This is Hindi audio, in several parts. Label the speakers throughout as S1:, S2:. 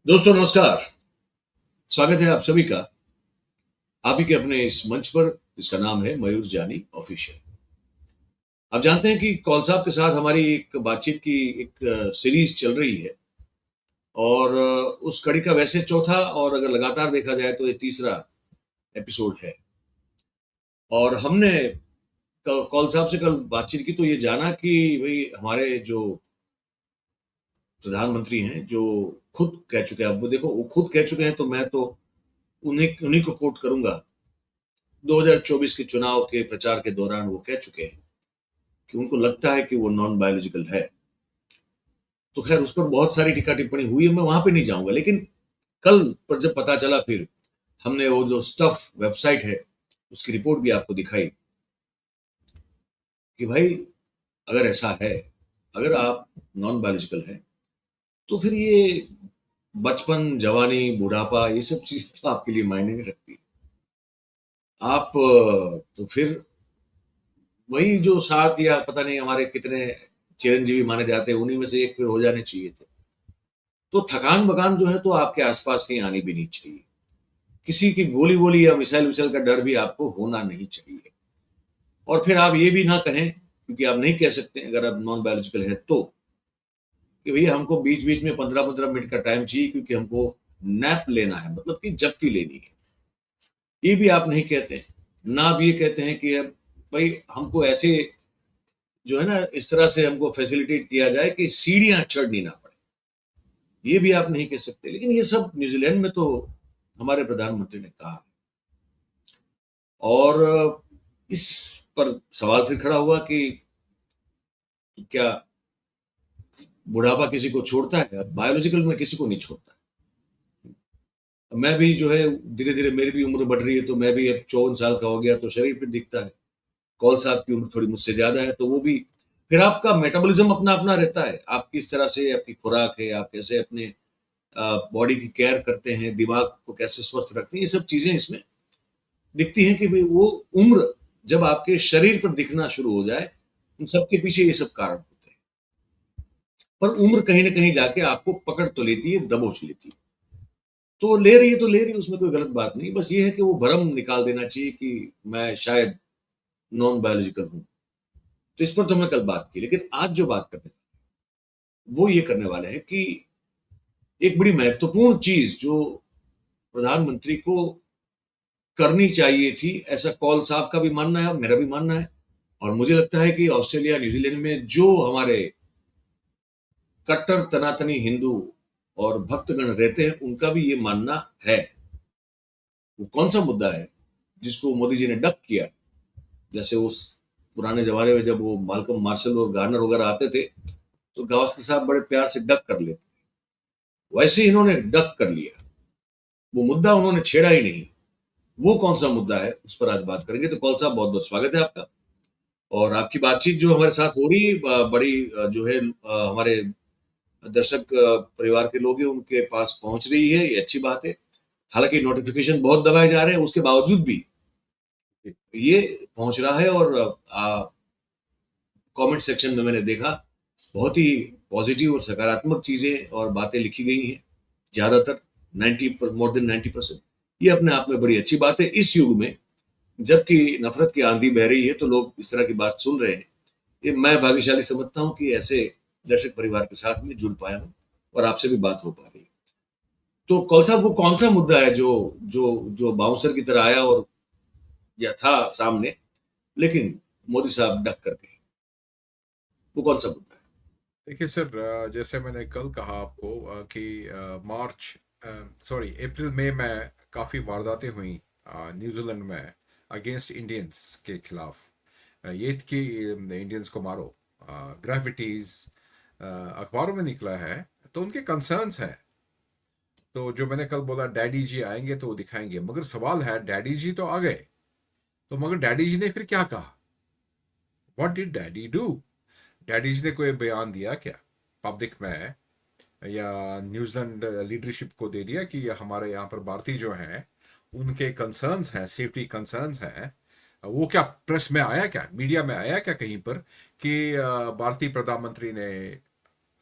S1: दोस्तों नमस्कार। स्वागत है आप सभी का आप ही के अपने इस मंच पर जिसका नाम है मयूर जानी ऑफिशियल। आप जानते हैं कि कौल साहब के साथ हमारी एक बातचीत की एक सीरीज चल रही है और उस कड़ी का वैसे चौथा और अगर लगातार देखा जाए तो ये तीसरा एपिसोड है। और हमने कौल साहब से कल बातचीत की तो ये जाना कि भाई हमारे जो प्रधानमंत्री हैं जो खुद कह चुके हैं, अब वो देखो वो खुद कह चुके हैं तो मैं तो उन्हीं उन्हीं को कोट करूंगा। 2024 के चुनाव के प्रचार के दौरान वो कह चुके हैं कि उनको लगता है कि वो नॉन बायोलॉजिकल है। तो खैर उस पर बहुत सारी टीका टिप्पणी हुई है, मैं वहां पे नहीं जाऊंगा। लेकिन कल पर जब पता चला, फिर हमने वो जो स्टफ वेबसाइट है उसकी रिपोर्ट भी आपको दिखाई कि भाई अगर ऐसा है, अगर आप नॉन बायोलॉजिकल है तो फिर ये बचपन, जवानी, बुढ़ापा ये सब चीजें तो आपके लिए मायने नहीं रखती। आप तो फिर वही जो सात या पता नहीं हमारे कितने चिरंजीवी माने जाते हैं उन्हीं में से एक फिर हो जाने चाहिए थे। तो थकान बकान जो है तो आपके आसपास कहीं आनी भी नहीं चाहिए। किसी की गोली वोली या मिसाइल विसाइल का डर भी आपको होना नहीं चाहिए। और फिर आप ये भी ना कहें, क्योंकि आप नहीं कह सकते अगर आप नॉन बायोलॉजिकल हैं तो, कि भैया हमको बीच बीच में 15-15 मिनट का टाइम चाहिए क्योंकि हमको नैप लेना है, मतलब कि जबकि लेनी है। ये भी आप नहीं कहते। ना आप ये कहते हैं कि अब भाई हमको ऐसे जो है ना इस तरह से हमको फैसिलिटेट किया जाए कि सीढ़ियां चढ़नी ना पड़े। ये भी आप नहीं कह सकते। लेकिन ये सब न्यूजीलैंड में तो हमारे प्रधानमंत्री ने कहा। और इस पर सवाल फिर खड़ा हुआ कि क्या बुढ़ापा किसी को छोड़ता है? बायोलॉजिकल में किसी को नहीं छोड़ता। मैं भी जो है धीरे धीरे मेरी भी उम्र बढ़ रही है, तो मैं भी अब 54 साल का हो गया तो शरीर पे दिखता है। कौल साहब की उम्र थोड़ी मुझसे ज्यादा है तो वो भी। फिर आपका मेटाबॉलिज्म अपना अपना रहता है, आप किस तरह से आपकी खुराक है, आप कैसे अपने बॉडी की केयर करते हैं, दिमाग को कैसे स्वस्थ रखते हैं, ये सब चीजें इसमें दिखती हैं कि भाई वो उम्र जब आपके शरीर पर दिखना शुरू हो जाए, उन सबके पीछे ये सब कारण होते हैं। पर उम्र कहीं ना कहीं जाके आपको पकड़ तो लेती है, दबोच लेती है। तो ले रही है तो ले रही है, उसमें कोई गलत बात नहीं। बस ये है कि वो भरम निकाल देना चाहिए कि मैं शायद नॉन बायोलॉजिकल हूं। तो इस पर तो हमने कल बात की, लेकिन आज जो बात करने वो ये करने वाले हैं कि एक बड़ी महत्वपूर्ण चीज जो प्रधानमंत्री को करनी चाहिए थी, ऐसा कौल साहब का भी मानना है और मेरा भी मानना है। और मुझे लगता है कि ऑस्ट्रेलिया, न्यूजीलैंड में जो हमारे कट्टर तनातनी हिंदू और भक्तगण रहते हैं उनका भी ये मानना है। वो कौन सा मुद्दा है जिसको मोदी जी ने डक किया? जैसे उस पुराने जमाने में जब वो मालकम मार्शल और गार्नर वगैरह आते थे तो गावस्कर साहब बड़े प्यार से डक कर लेते, वैसे ही इन्होंने डक कर लिया। वो मुद्दा उन्होंने छेड़ा ही नहीं। वो कौन सा मुद्दा है उस पर आज बात करेंगे। तो कौल साहब बहुत बहुत स्वागत है आपका। और आपकी बातचीत जो हमारे साथ हो रही है बड़ी जो है हमारे दर्शक परिवार के लोग हैं उनके पास पहुंच रही है, ये अच्छी बात है। हालांकि नोटिफिकेशन बहुत दबाए जा रहे हैं, उसके बावजूद भी ये पहुंच रहा है। और कमेंट सेक्शन में मैंने देखा बहुत ही पॉजिटिव और सकारात्मक चीजें और बातें लिखी गई हैं। ज्यादातर 90% ये अपने आप में बड़ी अच्छी बात है। इस युग में जबकि नफरत की आंधी बह रही है तो लोग इस तरह की बात सुन रहे हैं। ये मैं भाग्यशाली समझता हूँ कि ऐसे दर्शक परिवार के साथ में जुड़ पाया हूँ और आपसे भी बात हो पा रही है। तो कौल साहब वो कौन सा मुद्दा है जो जो जो बाउंसर की तरह आया और या था सामने, लेकिन मोदी साहब डक कर गए? वो कौन सा मुद्दा है?
S2: देखिए सर, जैसे मैंने कल कहा आपको कि मार्च सॉरी अप्रैल में काफ़ी वारदातें हुई न्यूजीलैंड में अगेंस्ट इंडियंस के खिलाफ। ये थी कि इंडियंस को मारो। ग्राफिटीज अखबारों में निकला है, तो उनके कंसर्न्स हैं। तो जो मैंने कल बोला डैडी जी आएंगे तो वो दिखाएंगे, मगर सवाल है डैडी जी तो आ गए, तो मगर डैडी जी ने फिर क्या कहा? What did daddy do? Daddy ji ने कोई बयान दिया क्या पब्लिक में, या न्यूजीलैंड लीडरशिप को दे दिया कि हमारे यहाँ पर भारतीय जो हैं उनके कंसर्न्स हैं, सेफ्टी कंसर्न्स हैं? वो क्या प्रेस में आया, क्या मीडिया में आया क्या कहीं पर कि भारतीय प्रधानमंत्री ने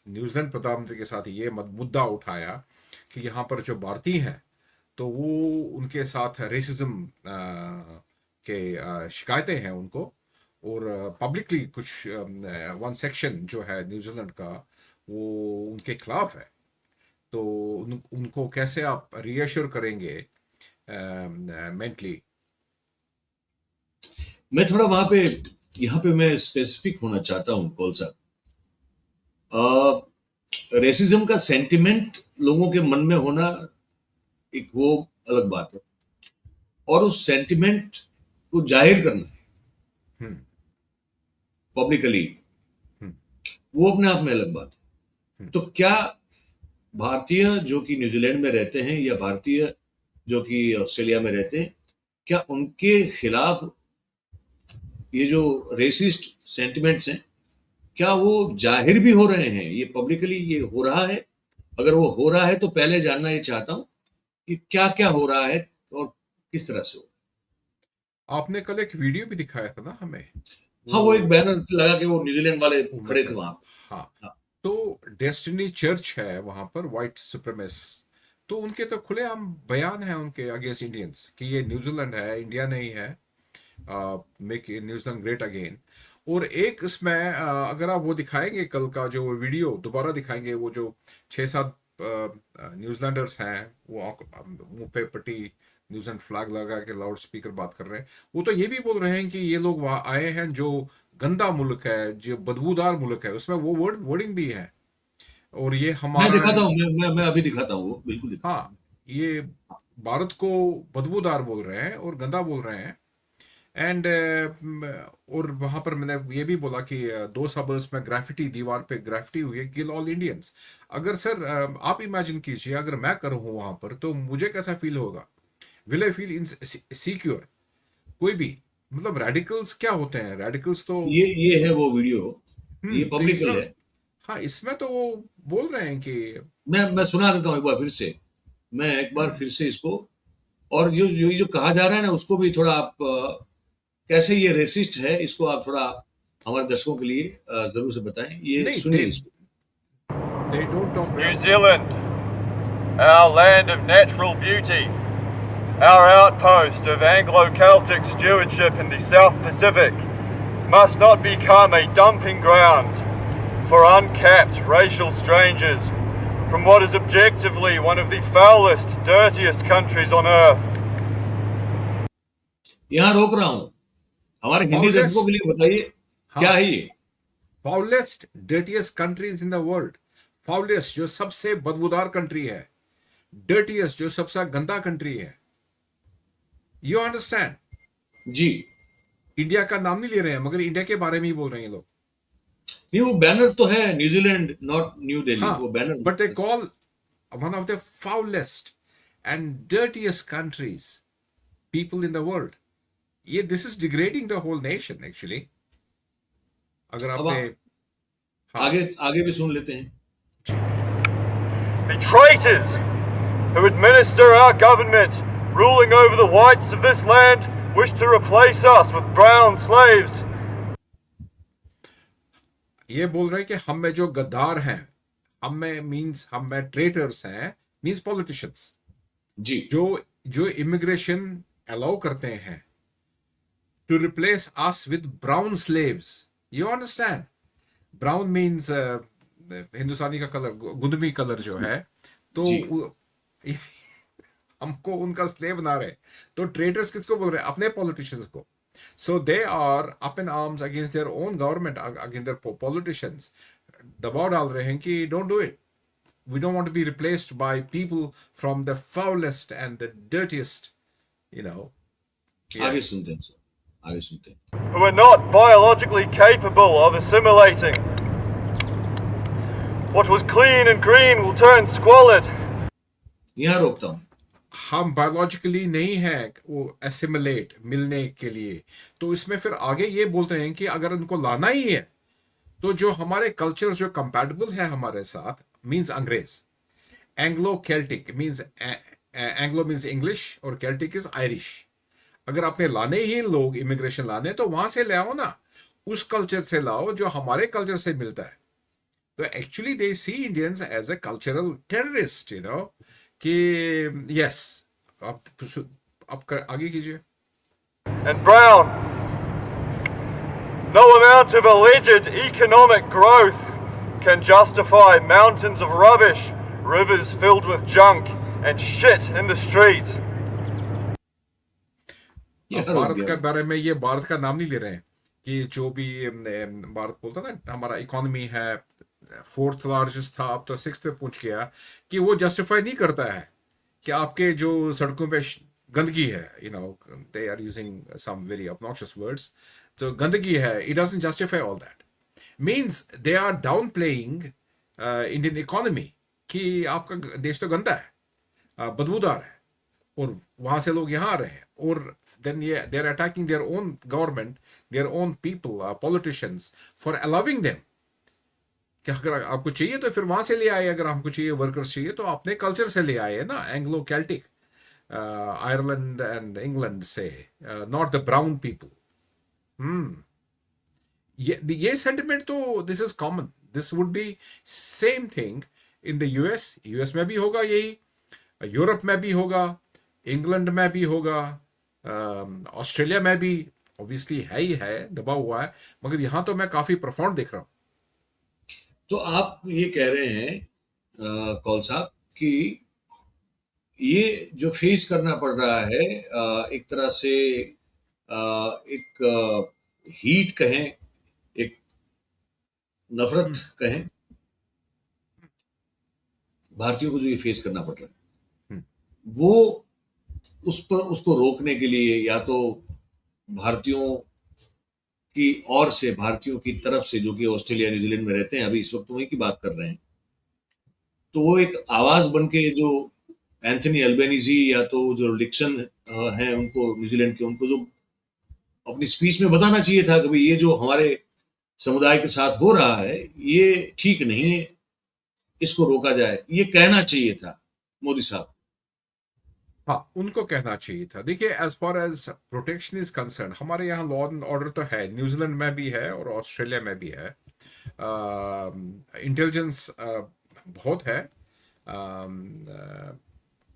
S2: न्यूजीलैंड प्रधानमंत्री के साथ ये मुद्दा उठाया कि यहाँ पर जो भारतीय हैं तो वो उनके साथ रेसिज्म के शिकायतें हैं उनको, और पब्लिकली कुछ वन सेक्शन जो है न्यूजीलैंड का वो उनके खिलाफ है। तो उनको कैसे आप रीअश्योर करेंगे मेंटली?
S1: मैं थोड़ा वहां पे, यहाँ पे मैं स्पेसिफिक होना चाहता हूँ कौल साहब। रेसिज्म का सेंटिमेंट लोगों के मन में होना एक वो अलग बात है, और उस सेंटिमेंट को जाहिर करना
S2: हम्म।
S1: पब्लिकली,
S2: हम्म।
S1: वो अपने आप में अलग बात है।
S2: हम्म।
S1: तो क्या भारतीय जो कि न्यूजीलैंड में रहते हैं या भारतीय जो कि ऑस्ट्रेलिया में रहते हैं, क्या उनके खिलाफ ये जो रेसिस्ट सेंटिमेंट्स हैं, क्या वो जाहिर भी हो रहे हैं, ये पब्लिकली ये हो रहा है? अगर वो हो रहा है तो पहले जानना ये चाहता हूँ कि क्या क्या हो रहा है और किस तरह से हो।
S2: आपने कल एक वीडियो भी दिखाया था ना हमें,
S1: हाँ, वो एक
S2: वो
S1: बैनर लगा के वो न्यूजीलैंड वाले
S2: उनमें
S1: खड़े
S2: से,
S1: थे वहां
S2: हाँ।
S1: पे। हाँ।
S2: तो डेस्टिनी चर्च है वहां पर, वाइट सुप्रीमेस, तो उनके तो खुलेआम बयान है उनके अगेंस्ट इंडियंस कि ये न्यूजीलैंड है, इंडिया नहीं है, मेक न्यूजीलैंड ग्रेट अगेन। और एक इसमें अगर आप वो दिखाएंगे कल का जो वीडियो दोबारा दिखाएंगे, वो जो 6-7 न्यूजीलैंडर्स हैं वो मुंह पे पट्टी न्यूजीलैंड फ्लैग लगा के लाउड स्पीकर बात कर रहे हैं, वो तो ये भी बोल रहे हैं कि ये लोग वहाँ आए हैं जो गंदा मुल्क है, जो बदबूदार मुल्क है, उसमें वो वर्डिंग भी है, और ये
S1: मैं
S2: हमारा,
S1: दिखाता हूँ, मैं अभी दिखाता हूँ, वो बिल्कुल दिखाता
S2: हाँ, ये भारत को बदबूदार बोल रहे हैं और गंदा बोल रहे हैं। एंड और वहां पर मैंने ये भी बोला कि 2 सबर्स में ग्राफिटी, दीवार पे ग्राफिटी हुई है, किल ऑल इंडियंस। अगर सर आप इमेजिन कीजिए अगर मैं करूँ वहां पर तो मुझे कैसा फील होगा? Will I feel in secure? कोई भी, मतलब रेडिकल्स क्या होते हैं, रेडिकल्स तो,
S1: हूँ। ये है वो वीडियो, ये
S2: तो इसमें,
S1: पब्लिकल है।
S2: हाँ, इसमें तो वो बोल रहे हैं कि,
S1: मैं सुना देता हूँ एक बार फिर से, मैं एक बार
S2: हम्म,
S1: फिर से इसको, और जो कहा जा रहा है ना उसको भी थोड़ा आप कैसे ये रेसिस्ट है, इसको आप थोड़ा हमारे दर्शकों के लिए जरूर से बताएं। ये
S2: नहीं,
S1: सुनिए इसको।
S2: they don't talk
S3: New
S2: well.
S3: Zealand, our land of natural beauty, our outpost of Anglo-Celtic stewardship in the South Pacific, must not become a dumping ground for uncapped racial strangers from what is objectively one of the foulest, dirtiest countries on earth.
S1: यहाँ रोक रहा हूँ, हमारे हिंदी दर्शकों के
S2: Foulest,
S1: लिए बताइए क्या
S2: हाँ,
S1: है ये।
S2: Foulest dirtiest countries in the world. Foulest जो सबसे बदबूदार कंट्री है, डर्टीएस्ट जो सबसे गंदा कंट्री है। You understand?
S1: जी।
S2: इंडिया का नाम नहीं ले रहे हैं मगर इंडिया के बारे में ही बोल रहे हैं ये लोग।
S1: नहीं, वो बैनर तो है न्यूजीलैंड नॉट न्यू दिल्ली,
S2: हाँ,
S1: वो banner.
S2: But they call one of the foulest and dirtiest countries people in the world. ये this is degrading the whole nation actually. अगर
S1: अब
S2: आपने, हाँ
S1: आगे आगे भी सुन लेते हैं।
S2: जी,
S3: The traitors who administer our government, ruling over the whites of this land, wish to replace us with brown slaves.
S2: ये बोल रहे हैं कि हम में जो गद्दार हैं, हम में मींस हम में ट्रेटर्स हैं, मींस पॉलिटिशियंस,
S1: जी।
S2: जो जो इमिग्रेशन अलाउ करते हैं, to replace us with brown slaves. You understand? Brown means Hindustani का कलर, गुंदमी कलर जो है, तो
S1: जी।
S2: हमको उनका स्लेव बना रहे। तो ट्रेटर्स किसको बोल रहे हैं? अपने पॉलिटिशियंस को। So they are up in arms against their own government, against their politicians. दबाव डाल रहे हैं कि don't do it, we don't want to be replaced by people from the foulest and the dirtiest, you know.
S1: आगे सुनते हैं सर, आगे सुनते हैं।
S3: Who are not biologically capable of assimilating. What was clean and green will turn squalid.
S1: यहाँ रोकता हूँ।
S2: हम बायोलॉजिकली नहीं है वो एसिमिलेट मिलने के लिए। तो इसमें फिर आगे ये बोलते हैं कि अगर उनको लाना ही है तो जो हमारे कल्चर जो कंपैटिबल है हमारे साथ, मींस अंग्रेज, Anglo Celtic means, Anglo means English और केल्टिक इज आयरिश। अगर आपने लाने ही लोग इमिग्रेशन लाने तो वहां से ले आओ ना, उस कल्चर से लाओ जो हमारे कल्चर से मिलता है। तो actually they see Indians as a cultural terrorist, you know, कि यस, आप आगे कीजिए।
S3: And Brown, no amount of alleged economic growth can justify mountains of rubbish, rivers filled with junk, and shit in the streets.
S1: ये
S2: अब
S1: हर हो
S2: भारत
S1: गया।
S2: के बारे में, ये भारत का नाम नहीं ले रहे हैं कि जो भी भारत बोलता ना हमारा इकोनॉमी है, फोर्थ लार्जेस्ट था, अब तो सिक्स्थ पे पहुंच गया, कि वो जस्टिफाई नहीं करता है कि आपके जो सड़कों पे गंदगी है, they are using some very obnoxious words, तो गंदगी है, it doesn't justify all that. Means they are down playing Indian economy, कि आपका देश तो गंदा है, बदबूदार है, और वहां से लोग यहाँ आ रहे हैं, और देन ये they are attacking their own government, their own people, politicians, for allowing them. कि अगर आपको चाहिए तो फिर वहां से ले आए, अगर हमको चाहिए वर्कर्स चाहिए तो अपने कल्चर से ले आए ना, Anglo Celtic, Ireland and England से, नॉट द ब्राउन पीपल। ये सेंटिमेंट तो this is common, this would be same thing in the US. US में भी होगा यही, यूरोप में भी होगा, इंग्लैंड में भी होगा, ऑस्ट्रेलिया में भी ऑब्वियसली है ही है, दबा हुआ है, मगर यहाँ तो मैं काफी प्रोफाउंड देख रहा हूँ।
S1: तो आप ये कह रहे हैं कौल साहब कि ये जो फेस करना पड़ रहा है एक तरह से एक हीट कहें, एक नफरत कहें, भारतीयों को जो ये फेस करना पड़ रहा है, वो उस पर उसको रोकने के लिए या तो भारतीयों की ओर से, भारतीयों की तरफ से जो कि ऑस्ट्रेलिया न्यूजीलैंड में रहते हैं, अभी इस वक्त वही की बात कर रहे हैं, तो वो एक आवाज बन के जो एंथनी अल्बेनीजी या तो जो डिक्सन हैं उनको, न्यूजीलैंड के, उनको जो अपनी स्पीच में बताना चाहिए था कि भाई ये जो हमारे समुदाय के साथ हो रहा है ये ठीक नहीं है, इसको रोका जाए, ये कहना चाहिए था मोदी साहब।
S2: हाँ, उनको कहना चाहिए था। देखिए, as far as protection is concerned, हमारे यहाँ लॉ एंड ऑर्डर तो है, न्यूजीलैंड में भी है और ऑस्ट्रेलिया में भी है, इंटेलिजेंस बहुत है,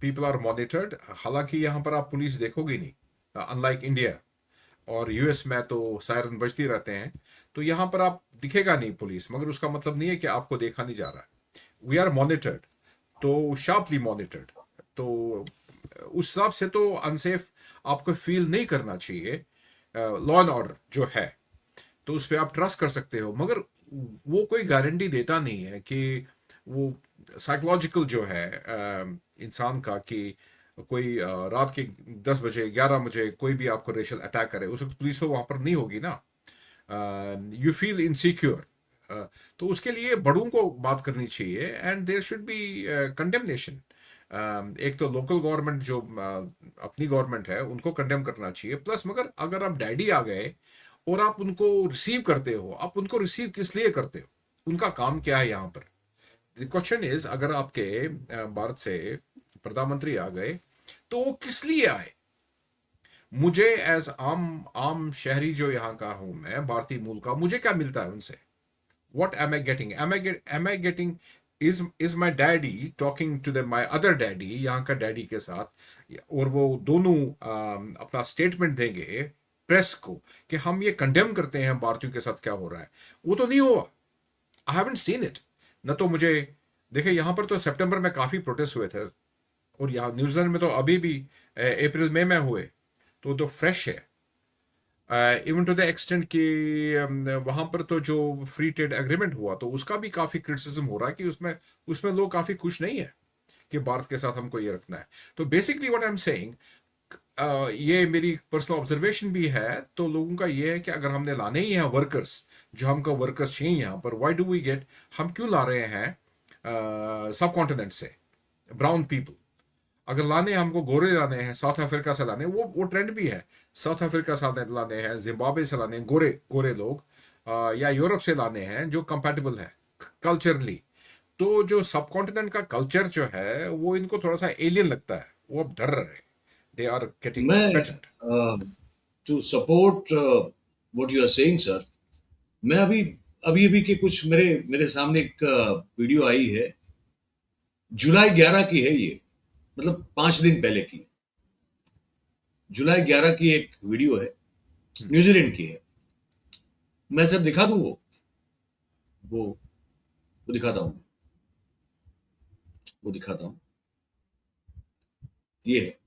S2: पीपल आर मॉनिटर्ड। हालांकि यहाँ पर आप पुलिस देखोगे नहीं, अनलाइक इंडिया और यूएस में तो सायरन बजती रहते हैं, तो यहाँ पर आप दिखेगा नहीं पुलिस, मगर उसका मतलब नहीं है कि आपको देखा नहीं जा रहा है। वी आर मॉनिटर्ड, तो शार्पली मॉनिटर्ड, तो उस हिसाब से तो अनसेफ आपको फील नहीं करना चाहिए। लॉ एंड ऑर्डर जो है तो उस पर आप ट्रस्ट कर सकते हो, मगर वो कोई गारंटी देता नहीं है कि वो साइकोलॉजिकल जो है इंसान का, कि कोई रात के 10 बजे 11 बजे कोई भी आपको रेशियल अटैक करे, उस वक्त पुलिस तो वहां पर नहीं होगी ना, यू फील इनसिक्योर। तो उसके लिए बड़ों को बात करनी चाहिए, and there should be condemnation. एक तो लोकल गवर्नमेंट जो अपनी गवर्नमेंट है उनको कंडेम करना चाहिए, प्लस मगर अगर आप डैडी आ गए और आप उनको रिसीव करते हो, आप उनको रिसीव किस लिए करते हो, उनका काम क्या है यहाँ पर? द क्वेश्चन इज, अगर आपके भारत से प्रधानमंत्री आ गए तो वो किस लिए आए? मुझे एज आम शहरी जो यहाँ का हूं, मैं भारतीय मूल का, मुझे क्या मिलता है उनसे? What am I getting? Am I getting, is my daddy talking to my other daddy, यहाँ का डैडी के साथ, और वो दोनों अपना स्टेटमेंट देंगे प्रेस को कि हम ये कंडेम करते हैं भारतीयों के साथ क्या हो रहा है? वो तो नहीं हुआ। I haven't seen it. न तो मुझे देखिए, यहाँ पर तो सितंबर में काफी प्रोटेस्ट हुए थे, और यहाँ न्यूजीलैंड में तो अभी भी अप्रैल मई में हुए, तो फ्रेश है। इवन टू द एक्सटेंट कि वहां पर तो जो फ्री ट्रेड एग्रीमेंट हुआ तो उसका भी काफी क्रिटिसिज्म हो रहा है कि उसमें लोग काफी खुश नहीं है कि भारत के साथ हमको ये रखना है। तो basically what I am saying, ये मेरी पर्सनल ऑब्जर्वेशन भी है, तो लोगों का ये है कि अगर हमने लाने ही हैं वर्कर्स, जो हमको वर्कर्स चाहिए यहाँ पर, व्हाई डू वी गेट, हम क्यों ला रहे हैं सब कॉन्टिनेंट से ब्राउन पीपल? अगर लाने हमको गोरे लाने हैं, साउथ अफ्रीका से लाने, वो ट्रेंड भी है, साउथ अफ्रीका से लाने हैं, जिम्बाब्वे से लाने हैं गोरे लोग, या यूरोप से लाने हैं जो कंपैटिबल है कल्चरली। तो जो सब कॉन्टिनेंट का कल्चर जो है वो इनको थोड़ा सा एलियन लगता है, वो अब डर रहे हैं, they are getting threatened.
S1: To support what you are saying sir, मैं अभी के कुछ मेरे सामने एक वीडियो आई है, जुलाई 11 की है ये, मतलब 5 दिन पहले की, जुलाई 11 की एक वीडियो है, न्यूजीलैंड की है। मैं सिर्फ दिखा दूं वो दिखाता हूं, वो दिखाता हूं। ये है।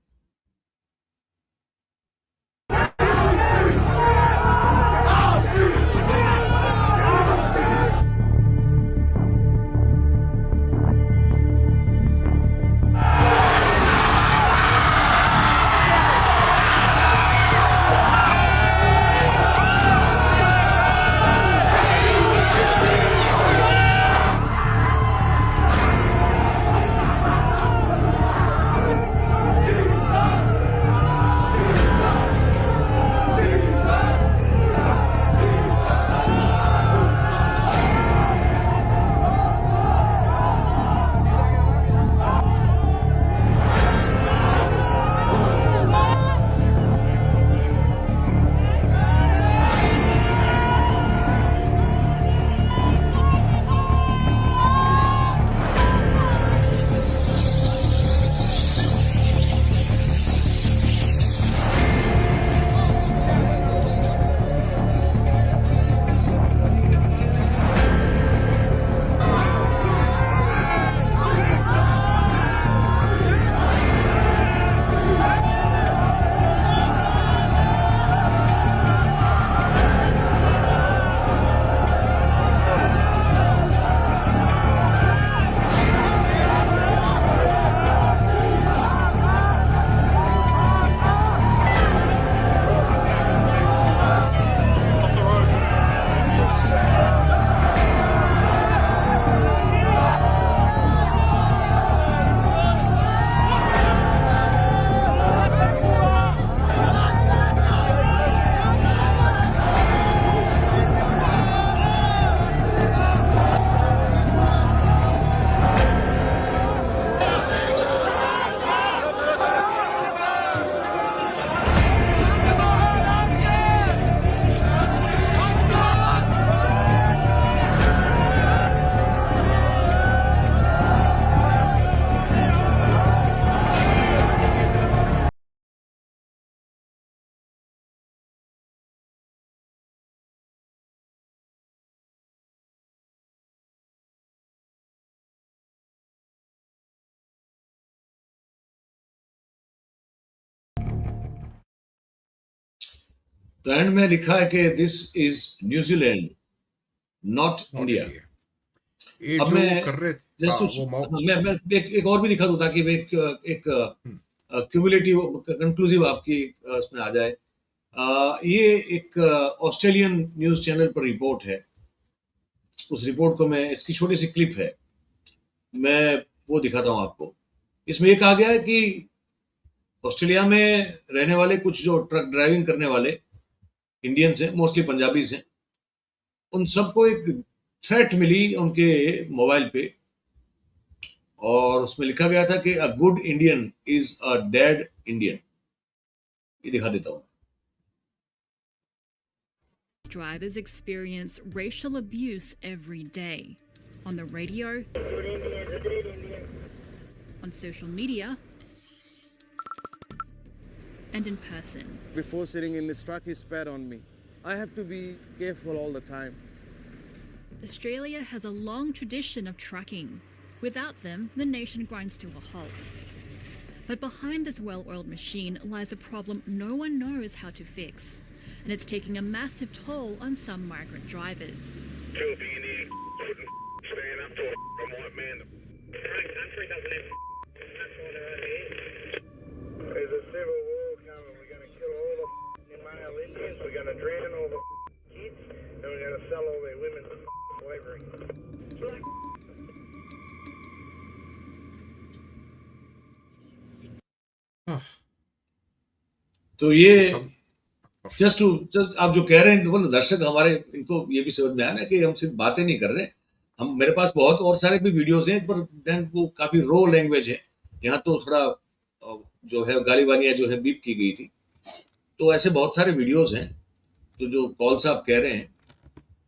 S1: तो एंड में लिखा है कि this is New Zealand, not
S2: not
S1: India.
S2: India. ये
S1: अब
S2: जो
S1: मैं
S2: वो कर रहे थे,
S1: जस्ट
S2: हाँ, वो
S1: मैं एक और भी दिखा दूं ताकि मैं एक
S2: हम्म,
S1: क्यूमुलेटिव कंक्लूसिव आपकी उसमें आ जाए। ये एक ऑस्ट्रेलियन न्यूज चैनल पर रिपोर्ट है। उस रिपोर्ट को मैं, इसकी छोटी सी क्लिप है, मैं वो दिखाता हूं आपको। इसमें ये कहा गया है कि ऑस्ट्रेलिया में रहने वाले कुछ जो ट्रक ड्राइविंग करने वाले इंडियंस हैं, मोस्टली पंजाबीज हैं, उन सबको एक थ्रेट मिली उनके मोबाइल पे, और उसमें लिखा गया था कि a good Indian is a dead Indian. ये दिखा देता हूं।
S4: Drivers experience racial abuse every day on the radio, on social media, and in person.
S5: Before sitting in this truck, he spat on me. I have to be careful all the time.
S4: Australia has a long tradition of trucking. Without them, the nation grinds to a halt. But behind this well-oiled machine lies a problem no one knows how to fix, and it's taking a massive toll on some migrant drivers.
S6: There's a civil war coming. We're going to kill all the male Indians. We're going to drown all the kids, and we're going to sell all their women to slavery.
S2: हाँ,
S1: तो ये
S2: सब
S1: जस्ट आप जो कह रहे हैं, मतलब दर्शक हमारे, इनको ये भी समझ में आया ना कि हम सिर्फ बातें नहीं कर रहे। हम, मेरे पास बहुत और सारे भी वीडियोस हैं, पर देन वो काफी रो लैंग्वेज है। यहाँ तो थोड़ा जो है गाली वालियां जो है बीप की गई थी। तो ऐसे बहुत सारे वीडियोस हैं। तो जो कॉल साहब कह रहे हैं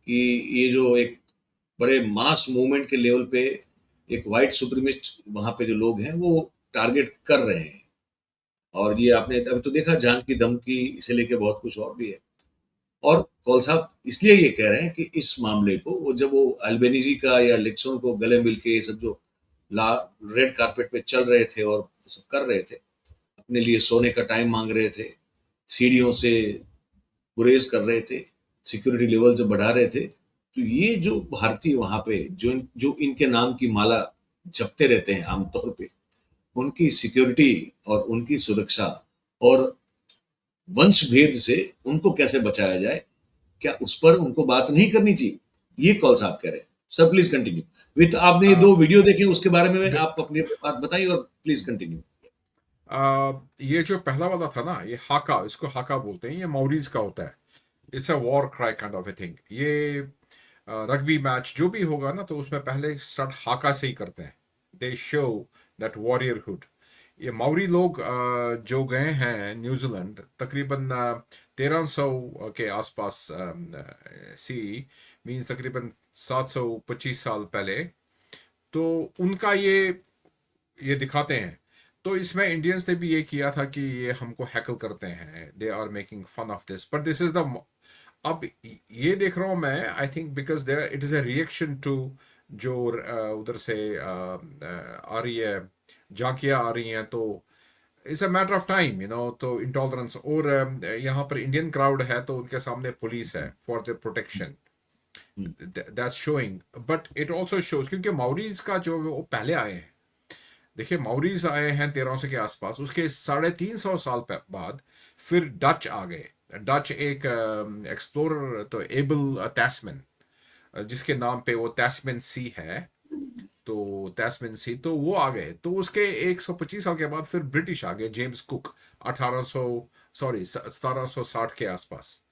S1: कि ये जो एक बड़े मास मूवमेंट के लेवल पे एक वाइट सुप्रीमिस्ट वहां पे जो लोग हैं, वो टारगेट कर रहे हैं। और ये आपने अभी तो देखा, जान की धमकी से लेके बहुत कुछ और भी है। और कौल साहब इसलिए ये कह रहे हैं कि इस मामले को जब वो अल्बेनीजी का या लिक्सन को गले मिल के ये सब जो ला रेड कारपेट पे चल रहे थे और सब कर रहे थे, अपने लिए सोने का टाइम मांग रहे थे, सीढ़ियों से गुरेज कर रहे थे, सिक्योरिटी लेवल जब बढ़ा रहे थे, तो ये जो भारतीय वहां पे जो इनके नाम की माला जपते रहते हैं आमतौर पे, उनकी सिक्योरिटी और उनकी सुरक्षा और वंश भेद से उनको कैसे बचाया जाए, क्या उस पर उनको बात नहीं करनी चाहिए? ये कौल साहब कह रहे हैं। सर प्लीज कंटिन्यू विथ, आपने ये 2 वीडियो देखे उसके बारे में आप अपनी बात बताइए और प्लीज कंटिन्यू।
S2: ये जो पहला वाला था ना, ये हाका, इसको हाका बोलते हैं, ये मौरीज का होता है। It's a war cry kind of a thing. ये रग्बी मैच जो भी होगा ना, तो उसमें पहले स्टार्ट हाका से ही करते हैं। They show that warriorhood. ये मौरी लोग जो गए हैं न्यूजीलैंड तकरीबन 1300 के आसपास, सी मीन्स तकरीबन 725 साल पहले, तो उनका ये दिखाते हैं। तो इसमें इंडियंस ने भी ये किया था कि ये हमको हैकल करते हैं, they are making fun of this, but this is the, अब ये देख रहा हूँ मैं, I think because there it is a reaction to जो उधर से आ रही है, झांकियाँ आ रही हैं, तो it's a matter of time, तो इंटॉलरेंस। और यहाँ पर इंडियन क्राउड है, तो उनके सामने पुलिस है for the protection, that's showing. But it also shows, क्योंकि माउरीज का जो वो पहले आए हैं, देखिए माउरीज आए हैं 1300 के आसपास, उसके 350 साल बाद फिर डच आ गए। डच एक एक्सप्लोरर, तो एबल टैस्मैन, जिसके नाम पे वो टैस्मैन सी है, तो टैस्मैन सी, तो वो आ गए। तो उसके 125 साल के बाद फिर ब्रिटिश आ गए, जेम्स कुक 1760 के आसपास।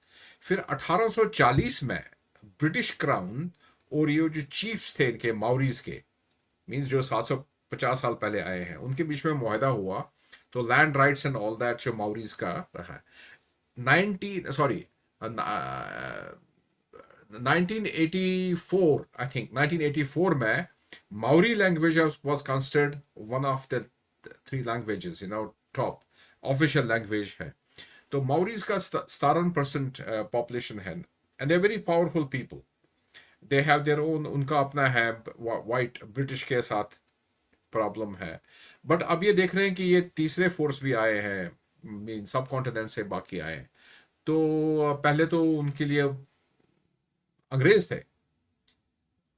S2: फिर 1840 में ब्रिटिश क्राउन और ये जो चीफ्स थे इनके माउरीज के, मीन्स जो 750 साल पहले आए हैं, उनके बीच में मुआहदा हुआ, तो land rights and all that जो माउरीज का रहा है। 1984, आई थिंक 1984 में Maori language was considered one of the 3 languages, top official language है। तो Maoris का 17% population है, and they're very powerful people. They have their own, उनका अपना है, white British के साथ प्रॉब्लम है। बट अब ये देख रहे हैं कि ये तीसरे फोर्स भी आए हैं, मीन सब कॉन्टिनेंट से बाकी आए हैं। तो पहले तो उनके लिए अंग्रेज थे,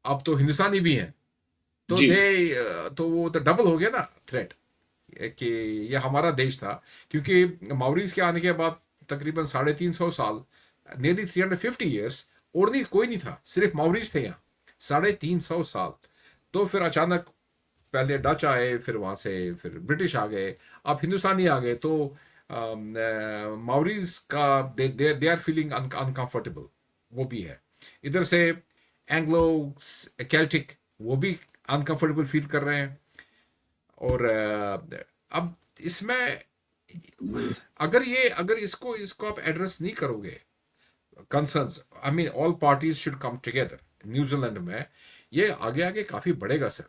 S2: अब तो हिंदुस्तानी भी हैं, तो तो वो तो डबल हो गया ना थ्रेट, कि ये हमारा देश था। क्योंकि माउरीज के आने के बाद तकरीबन 350 साल, नियरली 350 ईयर्स, और नहीं कोई नहीं था, सिर्फ माउरीज थे यहाँ 350 साल। तो फिर अचानक पहले डच आए, फिर वहाँ से फिर ब्रिटिश आ गए, अब हिंदुस्तानी आ गए, तो माउरीज का दे आर फीलिंग अनकंफर्टेबल, वो भी है। इधर से एंग्लो केल्टिक, वो भी अनकंफर्टेबल फील कर रहे हैं। और अब इसमें अगर इसको आप एड्रेस नहीं करोगे, concerns, I mean all parties should come together. New Zealand में ये आगे आगे काफी बढ़ेगा sir,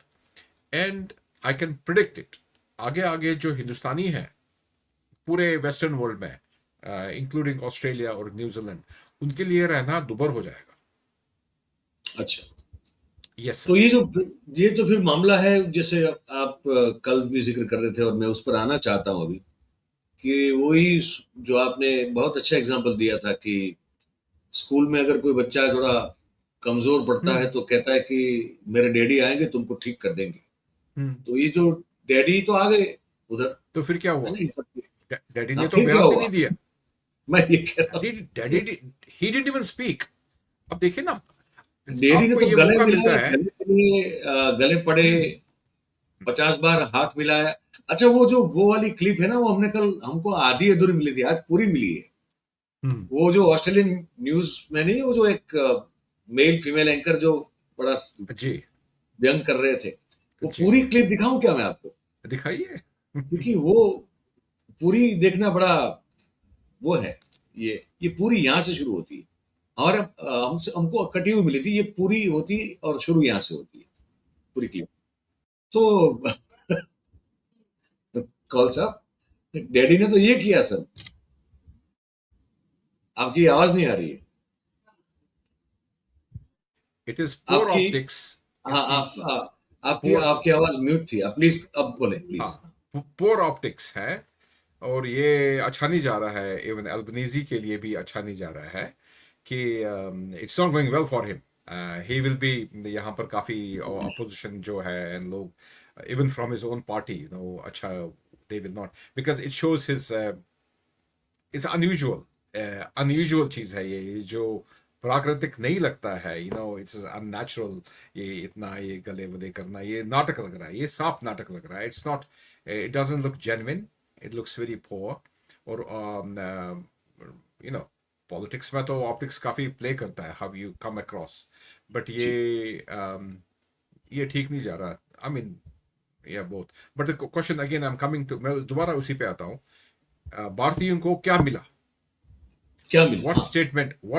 S2: and I can predict it. आगे आगे जो हिंदुस्तानी है पूरे वेस्टर्न वर्ल्ड में, इंक्लूडिंग ऑस्ट्रेलिया और न्यूजीलैंड, उनके लिए रहना दुभर हो जाएगा।
S1: अच्छा,
S2: यस
S1: तो ये तो फिर मामला है, जैसे आप कल भी जिक्र कर रहे थे और मैं उस पर आना चाहता हूं अभी, कि वही जो आपने बहुत अच्छा एग्जांपल दिया था कि स्कूल में अगर कोई बच्चा थोड़ा कमजोर पड़ता है तो कहता है कि मेरे डैडी आएंगे तुमको ठीक कर देंगे। तो ये जो डैडी तो आ गए उधर,
S2: तो फिर क्या हुआ? डैडी ने तो
S1: फिर क्या
S2: बयान भी
S1: हुआ?
S2: नहीं दिया।
S1: मैं ये कह रहा हूँ,
S2: daddy he didn't even speak. अब देखिए ना,
S1: डैडी ने
S2: आपको
S1: तो
S2: ये
S1: गले
S2: मौका मिलता
S1: मिलाया,
S2: है।
S1: गले के लिए गले पड़े, 50 बार हाथ मिलाया। अच्छा, वो वाली क्लिप है ना, वो हमको आधी अधूरी मिली थी, आज पूरी मिली है। वो जो ऑस्ट्रेलियन न्यूज में नहीं, वो जो एक मेल फीमेल एंकर जो बड़ा
S2: जी
S1: व्यंग कर रहे थे, वो
S2: जी।
S1: पूरी क्लिप दिखाऊं क्या मैं आपको?
S2: दिखाइए।
S1: क्योंकि वो पूरी देखना बड़ा वो है। ये पूरी यहाँ से शुरू होती है, और हमको कटी हुई मिली थी, ये पूरी होती और शुरू यहाँ से होती है पूरी क्लिप। तो कौल साहब, डैडी ने तो ये किया सर। आपकी आवाज नहीं आ रही है।
S2: इट इज पोर
S1: आपकी
S2: ऑप्टिक्स।
S1: हाँ
S2: इसकी
S1: आपकी
S2: पोर
S1: आपकी आवाज म्यूट थी। आप प्लीज अब बोले प्लीज।
S2: हाँ, पोर ऑप्टिक्स है, और ये अच्छा नहीं जा रहा है। इवन अल्बनीजी के लिए भी अच्छा नहीं जा रहा है कि it's not going well for him. He will be, यहाँ पर काफ़ी अपोजिशन जो है एंड लोग even from his own party, you know, अच्छा, they will not, because it shows his it's unusual चीज़ है ये जो प्राकृतिक नहीं लगता है, यू नो, इट्स अननेचुरल। ये इतना ये गले वले करना, ये नाटक लग रहा है, ये साफ नाटक लग रहा है। It's not, it doesn't look genuine, it looks very poor. और यू नो, पॉलिटिक्स में तो ऑप्टिक्स काफ़ी प्ले करता है, how you come across, but ये ठीक नहीं जा रहा। आई मीन, या both, but the question again, I am coming to, मैं दोबारा उसी पे आता हूँ। भारतीयों को क्या मिला?
S1: क्या मिला?
S2: व्हाट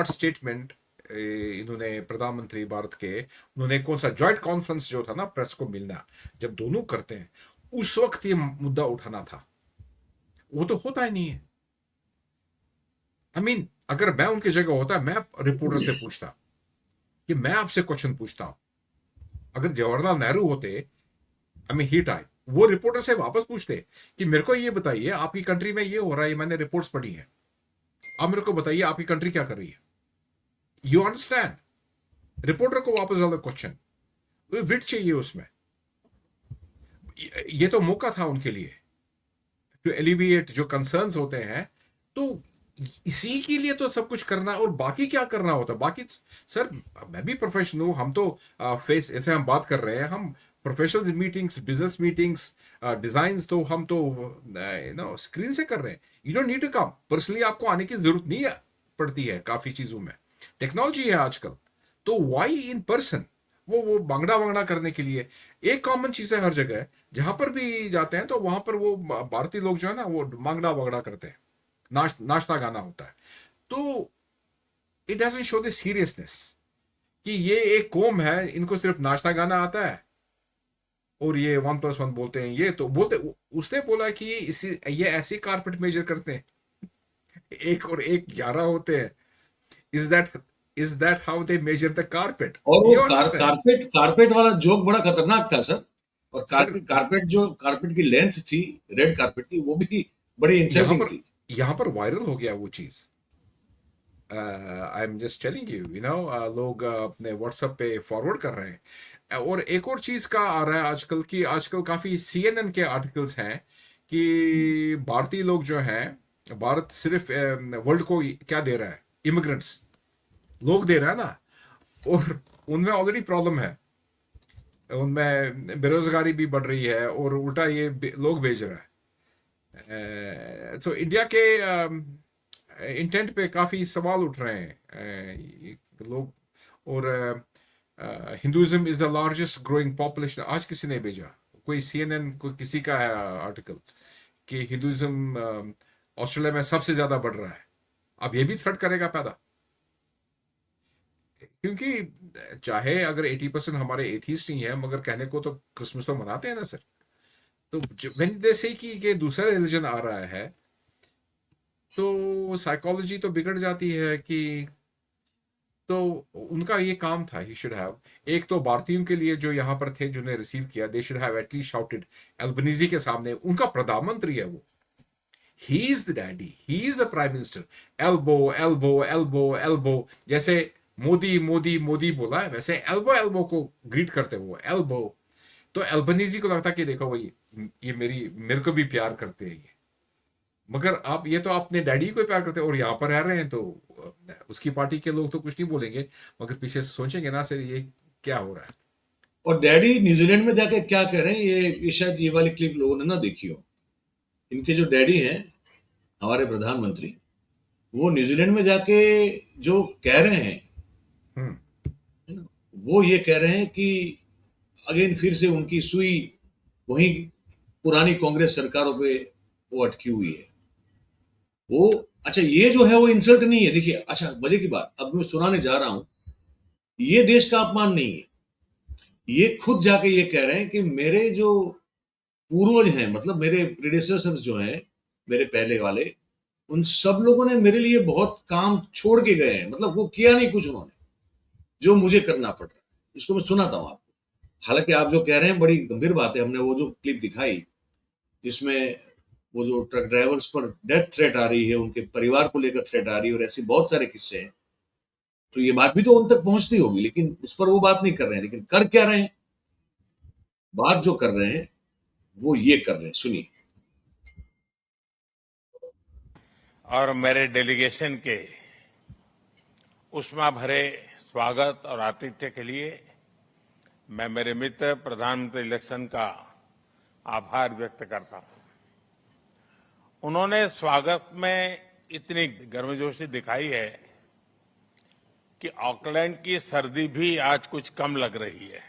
S2: स्टेटमेंट इन्होंने, प्रधानमंत्री भारत के, उन्होंने कौन सा जॉइंट कॉन्फ्रेंस जो था ना, प्रेस को मिलना, जब दोनों करते हैं, उस वक्त ये मुद्दा उठाना था, वो तो होता ही नहीं है। आई मीन, अगर मैं उनकी जगह होता, मैं रिपोर्टर से पूछता कि मैं आपसे क्वेश्चन पूछता हूं। अगर जवाहरलाल नेहरू होते, आई मीन ही टाइप, वो रिपोर्टर से वापस पूछते कि मेरे को ये बताइए, आपकी कंट्री में ये हो रहा है, मैंने रिपोर्ट्स पढ़ी है, आप मेरे को बताइए आपकी कंट्री क्या कर रही है। You understand? रिपोर्टर को वापस डालो क्वेश्चन, विट चाहिए उसमें। ये तो मौका था उनके लिए टू एलिविएट जो कंसर्न्स होते हैं, तो इसी के लिए तो सब कुछ करना, और बाकी क्या करना होता। बाकी सर, मैं भी प्रोफेशनल हूँ, हम तो फेस, ऐसे हम बात कर रहे हैं, हम professional meetings, business meetings, designs तो हम तो नो स्क्रीन से कर रहे हैं। You don't need to come, personally आपको आने की जरूरत नहीं पड़ती है काफी चीजों में, टेक्नोलॉजी है आजकल, तो वाई इन पर्सन, वो बांगड़ा वांगड़ा करने के लिए। एक कॉमन चीज है हर जगह, जहां पर भी जाते हैं तो वहां पर वो भारतीय लोग जो है ना, वो मांगड़ा वांगड़ा करते हैं, नाश्ता गाना होता है। तो it doesn't show the seriousness कि ये एक कौम है, इनको सिर्फ नाश्ता गाना आता है, और ये 1+1 बोलते हैं। ये तो बोलते, उसने बोला कि ये ऐसे कारपेट मेजर करते हैं, 1 और 1 11 होते हैं। Is that how they measure the carpet?
S1: और वो कारपेट वाला जोक बड़ा खतरनाक था सर। और कारपेट की लेंथ थी, रेड कारपेट की, वो भी बड़ी इंसल्टिंग थी।
S2: यहाँ पर वायरल हो गया वो चीज। I am just telling you, you know, लोग अपने व्हाट्सएप पे फॉरवर्ड कर रहे हैं। और एक और चीज का आ रहा है आजकल की, आजकल काफी CNN के आर्टिकल्स हैं कि भारतीय लोग जो हैं, भारत सिर्फ वर्ल्ड को क्या दे रहा है, इमिग्रेंट्स लोग दे रहा है ना, और उनमें ऑलरेडी प्रॉब्लम है, उनमें बेरोजगारी भी बढ़ रही है, और उल्टा ये लोग भेज रहा है। तो इंडिया के इंटेंट पे काफ़ी सवाल उठ रहे हैं लोग। और Hinduism is the largest growing population, आज किसी ने भेजा, कोई CNN, कोई किसी का है आर्टिकल कि हिंदुइज्म ऑस्ट्रेलिया में सबसे ज़्यादा बढ़ रहा है। अब ये भी थ्रेट करेगा पैदा, क्योंकि चाहे अगर 80% हमारे एथीस्ट नहीं है, मगर कहने को तो क्रिसमस तो मनाते हैं ना सर। तो व्हेन दे से कि दूसरा रिलीजन आ रहा है, तो साइकोलॉजी तो बिगड़ जाती है कि, तो उनका ये काम था, ही शुड हैव, एक तो भारतीयों के लिए जो यहाँ पर थे, जिन्हें रिसीव किया, they should have at least shouted Albanese के सामने, उनका प्रधानमंत्री है वो, he is the daddy, he is the prime minister, elbow elbow elbow elbow, जैसे मोदी मोदी मोदी बोला है, वैसे एल्बो एल्बो को ग्रीट करते हुए एल्बो। तो एल्बनीजी को लगता कि देखो भाई, ये मेरे को भी प्यार करते हैं ये, मगर आप ये तो अपने डैडी को प्यार करते हैं, और यहाँ पर रह रहे हैं, तो उसकी पार्टी के लोग तो कुछ नहीं बोलेंगे, मगर पीछे सोचेंगे ना सर ये क्या हो रहा है।
S1: और डैडी न्यूजीलैंड में जाके क्या कह रहे हैं, ये शायद ये वाली क्लिप लोगों ने ना देखी हो। इनके जो डैडी हैं, हमारे प्रधानमंत्री, वो न्यूजीलैंड में जाके जो कह रहे हैं, वो ये कह रहे हैं कि अगेन फिर से उनकी सुई वही पुरानी कांग्रेस सरकारों पे वो अटकी हुई है। वो अच्छा, ये जो है वो इंसल्ट नहीं है। देखिए, अच्छा मजे की बात अब मैं सुनाने जा रहा हूं, ये देश का अपमान नहीं है। ये खुद जाके ये कह रहे हैं कि मेरे जो पूर्वज हैं, मतलब मेरे प्रीडेसेसर्स जो हैं, मेरे पहले वाले, उन सब लोगों ने मेरे लिए बहुत काम छोड़ के गए हैं, मतलब वो किया नहीं कुछ उन्होंने, जो मुझे करना पड़ रहा है। इसको मैं सुनाता हूँ आपको। हालांकि आप जो कह रहे हैं बड़ी गंभीर बात है। हमने वो जो क्लिप दिखाई जिसमें वो जो ट्रक ड्राइवर्स पर डेथ थ्रेट आ रही है, उनके परिवार को लेकर थ्रेट आ रही है, और ऐसे बहुत सारे किस्से हैं, तो ये बात भी तो उन तक पहुंचती होगी, लेकिन उस पर वो बात नहीं कर रहे हैं। लेकिन कर क्या रहे हैं? बात जो कर रहे हैं वो ये कर रहे हैं, सुनिए।
S7: और मेरे डेलीगेशन के उष्मा भरे स्वागत और आतिथ्य के लिए मैं मेरे मित्र प्रधानमंत्री इलेक्शन का आभार व्यक्त करता हूं। उन्होंने स्वागत में इतनी गर्मजोशी दिखाई है कि ऑकलैंड की सर्दी भी आज कुछ कम लग रही है।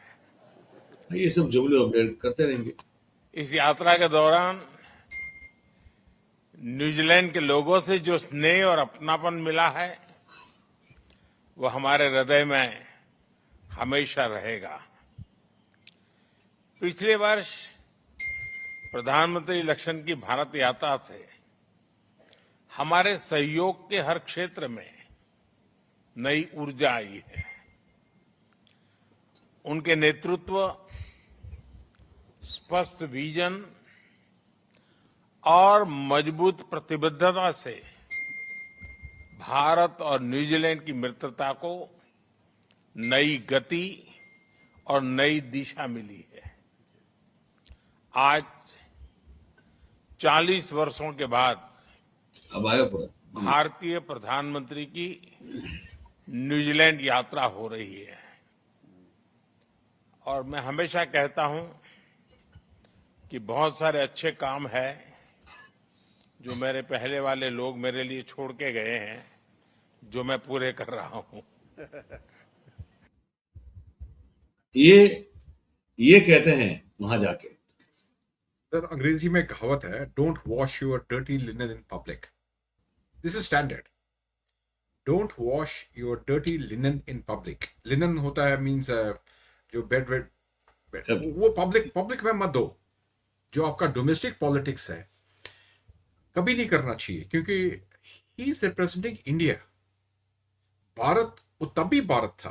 S1: ये सब जुमले अपडेट करते रहेंगे।
S7: इस यात्रा के दौरान न्यूजीलैंड के लोगों से जो स्नेह और अपनापन मिला है वो हमारे हृदय में हमेशा रहेगा। पिछले वर्ष प्रधानमंत्री इलेक्शन की भारत यात्रा से हमारे सहयोग के हर क्षेत्र में नई ऊर्जा आई है। उनके नेतृत्व, स्पष्ट विजन और मजबूत प्रतिबद्धता से भारत और न्यूजीलैंड की मित्रता को नई गति और नई दिशा मिली है। आज 40 वर्षों के बाद
S1: अब आया पूरा।
S7: भारतीय प्रधानमंत्री की न्यूजीलैंड यात्रा हो रही है और मैं हमेशा कहता हूं कि बहुत सारे अच्छे काम है जो मेरे पहले वाले लोग मेरे लिए छोड़ के गए हैं, जो मैं पूरे कर रहा हूं।
S1: ये कहते हैं वहां जाके।
S2: सर, अंग्रेजी में कहावत है, don't wash your dirty linen in public. This is standard. Don't wash your dirty linen in public. Linen होता है मीन्स जो बेड वो पब्लिक में मत दो। जो आपका डोमेस्टिक पॉलिटिक्स है कभी नहीं करना चाहिए, क्योंकि he is representing India. Bharat वो तब भी भारत था,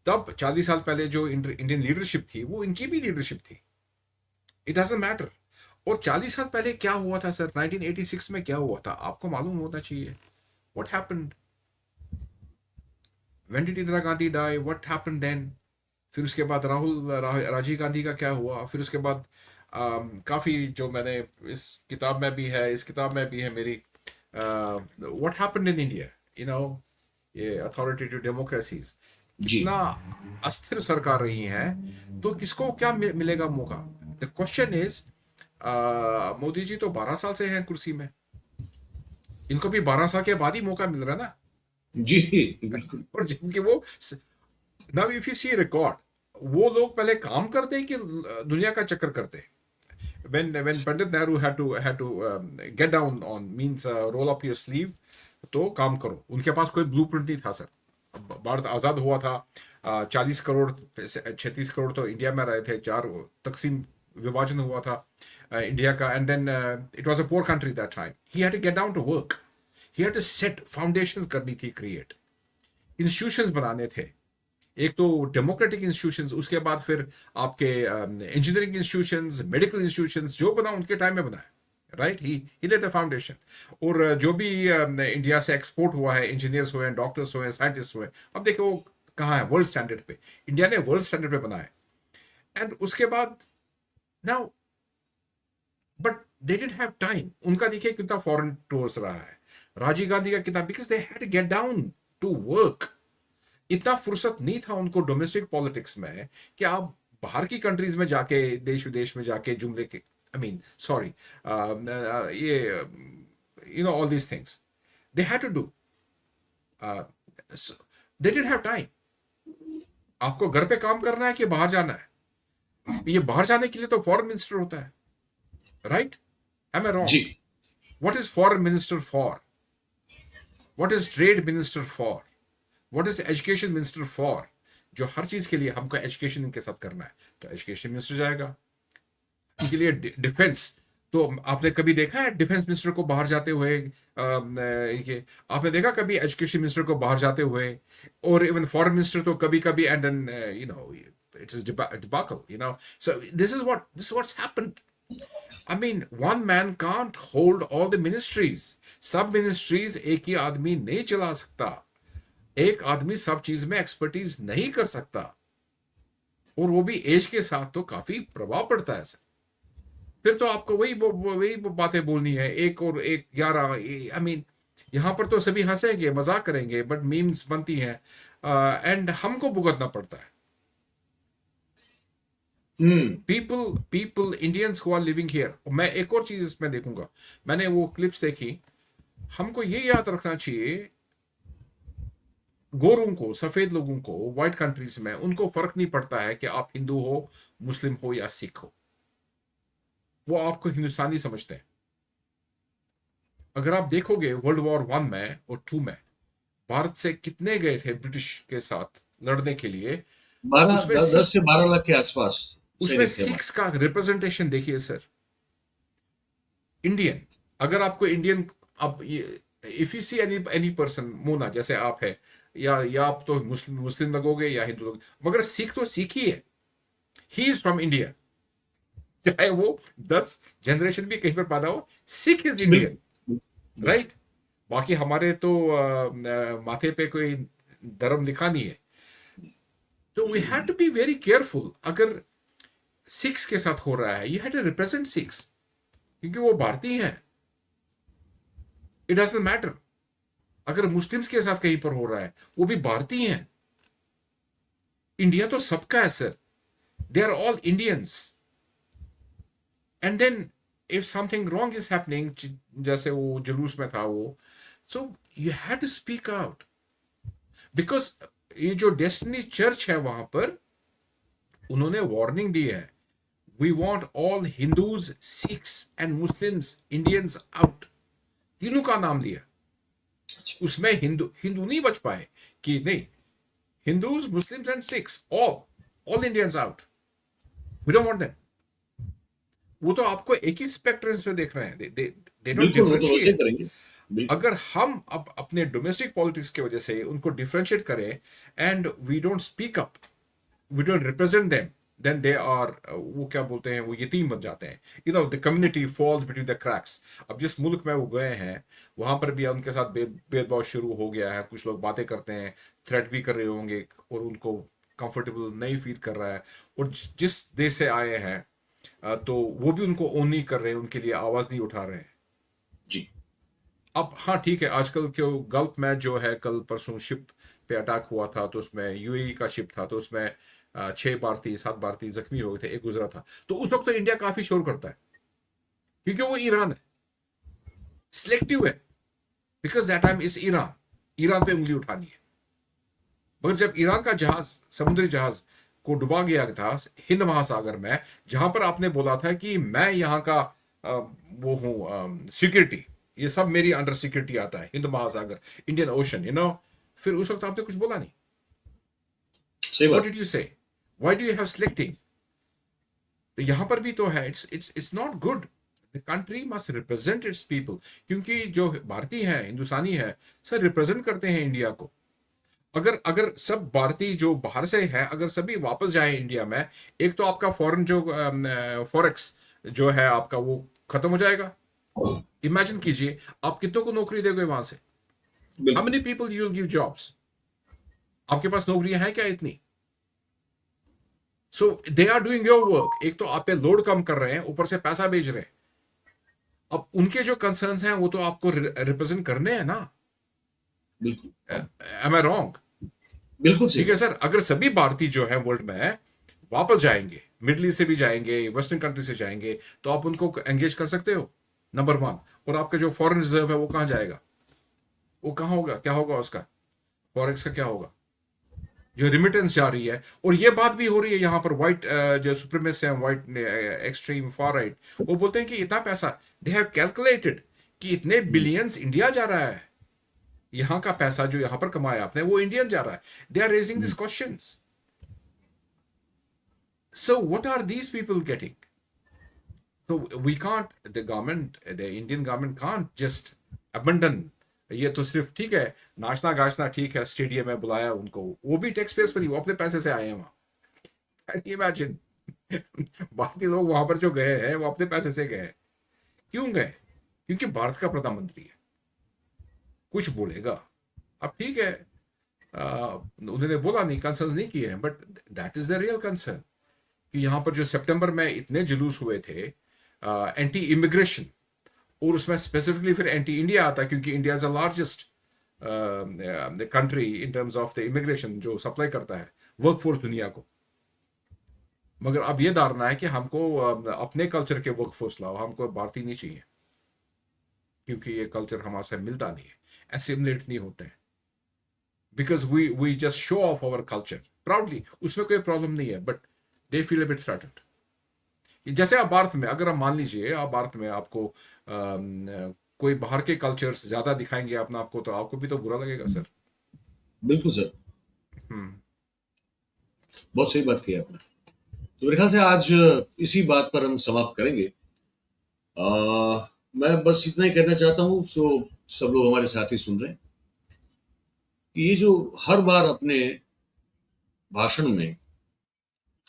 S2: तब 40 साल पहले जो इंडियन लीडरशिप थी वो इनकी भी लीडरशिप थी। It doesn't matter. और 40 साल पहले क्या हुआ था सर, 1986 में क्या हुआ था आपको मालूम होना चाहिए। What happened? When did Indira Gandhi die? What happened then? फिर उसके बाद राजीव गांधी का क्या हुआ? फिर उसके बाद काफी जो मैंने इस किताब में भी है, इस किताब में भी है मेरी, what happened in India, you know, ये अथॉरिटेटिव डेमोक्रेसीज इतना अस्थिर सरकार रही हैं, तो किसको क्या मिलेगा मौका? The question is, Modi ji तो 12 साल से हैं कुर्सी में, इनको भी 12 साल के बाद ही मौका मिल रहा है ना
S1: जी बिल्कुल।
S2: और जिनके वो now if you see record, वो लोग पहले काम करते कि दुनिया का चक्कर करते? when Pandit Nehru had to get down on means roll up your sleeve, तो काम करो। उनके पास कोई ब्लूप्रिंट नहीं था सर। भारत आजाद हुआ था, 40 करोड़ 36 करोड़ तो इंडिया में रहे थे, 4 तकसीम विभाजन हुआ था इंडिया का, and then it was a poor country that time. He had to get down to work, he had to set foundations करनी थी, क्रिएट इंस्टीट्यूशंस बनाने थे, एक तो डेमोक्रेटिक इंस्टीट्यूशंस, उसके बाद फिर आपके इंजीनियरिंग इंस्टीट्यूशंस, मेडिकल इंस्टीट्यूशंस, जो बना उनके टाइम में बनाया, right? He led the foundation. और जो भी इंडिया से एक्सपोर्ट हुआ है, इंजीनियर्स हुए हैं, डॉक्टर्स हुए हैं, साइंटिस्ट हुए हैं, अब देखो वो कहाँ है, वर्ल्ड स्टैंडर्ड पे। इंडिया ने वर्ल्ड स्टैंडर्ड पे बनाया। एंड उसके बाद now, but they didn't have time. उनका देखिए कितना फॉरेन टूर्स रहा है, राजीव गांधी का कितना, because they had to get down to work. इतना फुर्सत नहीं था उनको डोमेस्टिक पॉलिटिक्स में कि आप बाहर की कंट्रीज में जाके, देश विदेश में जाके जुमले के, आई मीन सॉरी, ये you know all these things they had to do, they didn't have time. आपको घर पे काम करना है कि बाहर जाना है? ये बाहर जाने के लिए तो फॉरेन मिनिस्टर होता है, right? Am I wrong? What is foreign minister for? What is trade minister for? What is education minister for? जो हर चीज के लिए हमको एजुकेशन इनके साथ करना है, तो एजुकेशन मिनिस्टर जाएगा। उनके लिए डिफेंस, तो आपने कभी देखा है डिफेंस मिनिस्टर को बाहर जाते हुए? ये आपने देखा कभी एजुकेशन मिनिस्टर को बाहर जाते हुए? और इवन फॉरेन मिनिस्टर तो कभी कभी, and then it is debacle, so this is what's happened. I mean, one man can't hold all the ministries. सब मिनिस्ट्रीज एक ही आदमी नहीं चला सकता. एक आदमी सब चीज में एक्सपर्टीज नहीं कर सकता, और वो भी एज के साथ तो काफी प्रभाव पड़ता है सर. फिर तो आपको वही बातें बोलनी है, एक और एक 11. आई मीन, यहां पर तो सभी हंसेंगे, मजाक करेंगे, बट मीम्स बनती हैं, एंड हमको भुगतना पड़ता है. People Indians who are living here. मैं एक और चीज इसमें देखूंगा, मैंने वो क्लिप्स देखी. हमको ये याद रखना चाहिए, गोरों को, सफेद लोगों को व्हाइट कंट्रीज में उनको फर्क नहीं पड़ता है कि आप हिंदू हो, मुस्लिम हो या सिख हो. वो आपको हिंदुस्तानी समझते हैं. अगर आप देखोगे वर्ल्ड वॉर 1 में और 2 में भारत से कितने गए थे ब्रिटिश के साथ लड़ने के लिए,
S1: 10 से 12 लाख के आसपास
S2: उसमें
S1: सैनिक थे हमारे.
S2: 6 का रिप्रेजेंटेशन देखिए सर. इंडियन, अगर आपको इंडियन, अब if you see any person, Mona जैसे आप है, या आप तो मुस्लिम लगोगे या हिंदू लोग, मगर सिख तो सिख ही है. ही इज फ्रॉम इंडिया, चाहे वो 10 जनरेशन भी कहीं पर पैदा हो, सिख इज इंडियन, राइट. बाकी हमारे तो माथे पे कोई धर्म लिखा नहीं है. तो we have to be very careful. अगर सिक्स के साथ हो रहा है, you have to represent Sikhs, क्योंकि वो भारतीय हैं. It doesn't matter. अगर मुस्लिम्स के साथ कहीं पर हो रहा है, वो भी भारतीय हैं. इंडिया तो सबका है sir. They are all Indians. And then if something wrong is happening, जैसे वो जुलूस में था वो, so you have to speak out. Because ये जो डेस्टिनी चर्च है वहां पर, उन्होंने वार्निंग दी है, we want all Hindus, Sikhs and Muslims, Indians out. तीनों का नाम लिया. उसमें हिंदू नहीं बच पाए कि नहीं, Hindus, Muslims and Sikhs, all Indians out. We don't want them. वो तो आपको एक ही स्पेक्ट्रम पे देख रहे हैं. They don't differentiate. अगर हम अपने डोमेस्टिक पॉलिटिक्स की वजह से उनको डिफरेंशिएट करें, and we don't speak up, we don't represent them, then they are, वो क्या बोलते हैं, वो यतीम बन जाते हैं. The community falls between the cracks. अब जिस मुल्क में वो गए हैं, वहां पर भी उनके साथ भेदभाव शुरू हो गया है. कुछ लोग बातें करते हैं, थ्रेट भी कर रहे होंगे, और उनको कंफर्टेबल नहीं फील कर रहा है. और जिस देश से आए हैं, तो वो भी उनको ओन नहीं कर रहे हैं, उनके लिए आवाज नहीं उठा रहे हैं.
S1: जी.
S2: अब हाँ ठीक है, आजकल क्यों गल्फ में जो है, कल परसों शिप पे अटैक हुआ था, तो उसमें यूएई का शिप था, तो उसमें 7 भारतीय जख्मी हो गए थे, एक गुजरा था. तो उस वक्त तो इंडिया काफी शोर करता है, क्योंकि वो ईरान है, सिलेक्टिव है. Because that time is Iran पे उंगली उठानी है. मगर जब ईरान का जहाज, समुद्री जहाज को डुबा गया था हिंद महासागर में, जहां पर आपने बोला था कि मैं यहाँ का वो हूँ सिक्योरिटी, ये सब मेरी अंडर सिक्योरिटी आता है, हिंद महासागर, इंडियन ओशन, फिर उस वक्त आपने कुछ बोला नहीं. What did you say? Why do you have selecting? तो यहां पर भी तो है, it's not good. The country must represent its people. क्योंकि जो भारतीय हैं, हिंदुस्तानी है, सर रिप्रेजेंट करते हैं इंडिया को. अगर सब भारतीय जो बाहर से हैं, अगर सभी वापस जाएं इंडिया में, एक तो आपका फॉरेन जो फॉरेक्स जो है आपका, वो खत्म हो जाएगा. इमेजिन कीजिए, आप कितनों को नौकरी देंगे वहां से? How many people you will give jobs? आपके पास नौकरियां हैं क्या इतनी? So they are doing your work. एक तो आप पे लोड कम कर रहे हैं, ऊपर से पैसा भेज रहे हैं. अब उनके जो कंसर्न्स हैं, वो तो आपको रिप्रेजेंट करने हैं ना.
S1: बिल्कुल.
S2: Am I wrong?
S1: बिल्कुल
S2: ठीक है सर. अगर सभी भारतीय जो है वर्ल्ड में वापस जाएंगे, मिडिल ईस्ट से भी जाएंगे, वेस्टर्न कंट्री से जाएंगे, तो आप उनको एंगेज कर सकते हो, नंबर 1. और आपका जो फॉरेन रिजर्व है, वो कहां जाएगा? वो कहां होगा? क्या होगा उसका? फॉरेक्स का क्या होगा? जो रिमिटेंस जा रही है. और ये बात भी हो रही है यहाँ पर, व्हाइट जो सुप्रीमेसिस्ट हैं, व्हाइट एक्सट्रीम फार राइट, वो बोलते हैं कि इतना पैसा दे हैव कैलकुलेटेड कि इतने बिलियंस इंडिया जा रहा है. यहाँ का पैसा जो यहाँ पर कमाया आपने, वो इंडियन जा रहा है. They are raising this questions. So what are these people getting? So we can't, the Indian government can't just abandon. ये तो सिर्फ ठीक है, नाचना गाचना ठीक है, स्टेडियम में बुलाया उनको, वो भी टैक्स पेयर्स पर नहीं, वो अपने पैसे से आए हैं वहाँ। Can you imagine? बाकी लोग वहां पर जो गए हैं वो अपने पैसे से गए। क्यों गए? क्योंकि भारत का प्रधानमंत्री है, कुछ बोलेगा। अब ठीक है, उन्होंने बोला नहीं, कंसर्न नहीं किए हैं, but that is the real concern कि यहाँ पर जो सितंबर में इतने जुलूस हुए थे एंटी इमिग्रेशन, और उसमें स्पेसिफिकली फिर एंटी इंडिया आता, क्योंकि India is the largest country in terms of the immigration, जो सप्लाई करता है वर्क फोर्स दुनिया को। मगर अब ये धारणा है कि हमको अपने कल्चर के वर्क फोर्स लाओ, हमको भारतीय नहीं चाहिए, क्योंकि ये कल्चर हमारे से मिलता नहीं है, एसिमुलेट नहीं होते हैं, because we just show off our culture proudly. उसमें कोई प्रॉब्लम नहीं है, but they feel a bit threatened. जैसे आप भारत में, अगर आप मान लीजिए आप भारत में आपको कोई बाहर के कल्चर्स ज्यादा दिखाएंगे अपना आपको, तो आपको भी तो बुरा लगेगा सर।
S1: बिल्कुल सर, बहुत सही बात की आपने। तो मेरे ख्याल से आज इसी बात पर हम समाप्त करेंगे। मैं बस इतना ही कहना चाहता हूँ, जो सब लोग हमारे साथी सुन रहे हैं, कि ये जो हर बार अपने भाषण में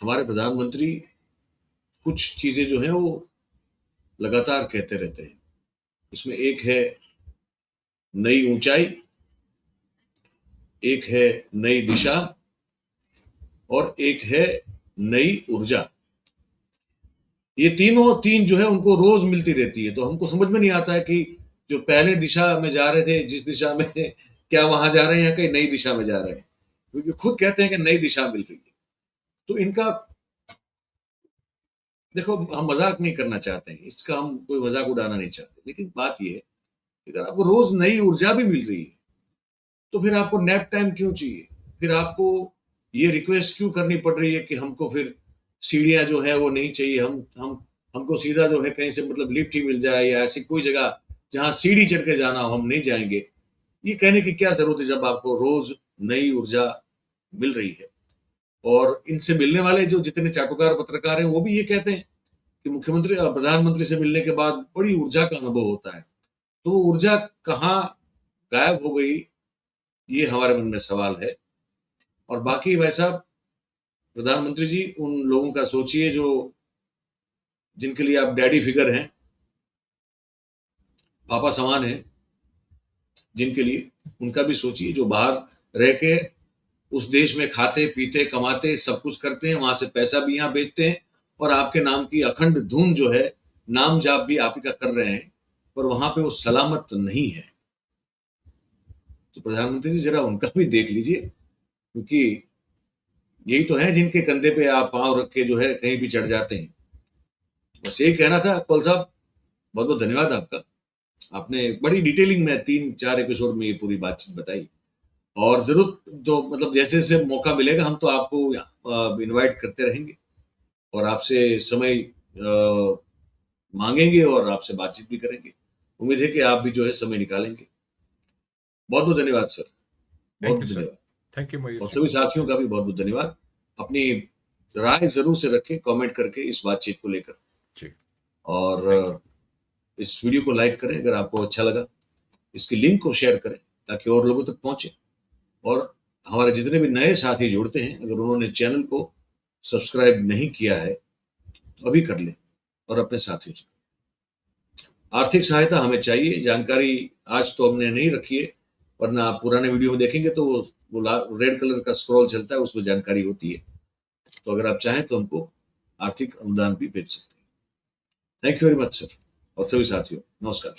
S1: हमारे प्रधानमंत्री कुछ चीजें जो हैं वो लगातार कहते रहते हैं, इसमें एक है नई ऊंचाई, एक है नई दिशा, और एक है नई ऊर्जा। ये तीन जो है उनको रोज मिलती रहती है, तो हमको समझ में नहीं आता है कि जो पहले दिशा में जा रहे थे, जिस दिशा में, क्या वहां जा रहे हैं या कहीं नई दिशा में जा रहे हैं, क्योंकि खुद कहते हैं कि नई दिशा मिल रही है। तो इनका देखो, हम मजाक नहीं करना चाहते हैं, इसका हम कोई मजाक उड़ाना नहीं चाहते, लेकिन बात यह है कि अगर आपको रोज नई ऊर्जा भी मिल रही है, तो फिर आपको नैप टाइम क्यों चाहिए? फिर आपको ये रिक्वेस्ट क्यों करनी पड़ रही है कि हमको फिर सीढ़ियां जो है वो नहीं चाहिए, हमको सीधा जो है कहीं से मतलब लिफ्ट ही मिल जाए, या ऐसी कोई जगह जहां सीढ़ी चढ़ के जाना हो हम नहीं जाएंगे। ये कहने की क्या जरूरत है जब आपको रोज नई ऊर्जा मिल रही है? और इनसे मिलने वाले जो जितने चाटुकार पत्रकार हैं वो भी ये कहते हैं कि मुख्यमंत्री और प्रधानमंत्री से मिलने के बाद बड़ी ऊर्जा का अनुभव होता है। तो वो ऊर्जा कहाँ गायब हो गई, ये हमारे मन में सवाल है। और बाकी भाई साहब, प्रधानमंत्री जी, उन लोगों का सोचिए जो जिनके लिए आप डैडी फिगर हैं, पापा समान हैं, जिनके लिए उनका भी सोचिए, जो बाहर रह के उस देश में खाते पीते कमाते सब कुछ करते हैं, वहां से पैसा भी यहाँ भेजते हैं, और आपके नाम की अखंड धूम जो है, नाम जाप भी आप ही का कर रहे हैं, पर वहां पे वो सलामत नहीं है। तो प्रधानमंत्री जी जरा उनका भी देख लीजिए, क्योंकि यही तो है जिनके कंधे पे आप पांव रख के जो है कहीं भी चढ़ जाते हैं। बस यही कहना था। पल साहब, बहुत बहुत धन्यवाद आपका, आपने बड़ी डिटेलिंग में 3-4 एपिसोड में ये पूरी बातचीत बताई। और जरूर जो मतलब जैसे जैसे मौका मिलेगा हम तो आपको इनवाइट करते रहेंगे, और आपसे समय मांगेंगे, और आपसे बातचीत भी करेंगे। उम्मीद है कि आप भी जो है समय निकालेंगे। बहुत बहुत धन्यवाद सर, बहुत बहुत धन्यवाद।
S2: थैंक यू मयूर।
S1: और सभी साथियों का भी बहुत बहुत धन्यवाद। अपनी राय जरूर से रखें कमेंट करके इस बातचीत को लेकर, और इस वीडियो को लाइक करें अगर आपको अच्छा लगा, इसकी लिंक को शेयर करें ताकि और लोगों तक पहुंचे। और हमारे जितने भी नए साथी जुड़ते हैं, अगर उन्होंने चैनल को सब्सक्राइब नहीं किया है तो अभी कर लें, और अपने साथियों से। आर्थिक सहायता हमें चाहिए, जानकारी आज तो हमने नहीं रखी है, वरना आप पुराने वीडियो में देखेंगे तो वो रेड कलर का स्क्रॉल चलता है, उसमें जानकारी होती है। तो अगर आप चाहें तो हमको आर्थिक अनुदान भी भेज सकते हैं। Thank you very much sir, और सभी साथियों नमस्कार।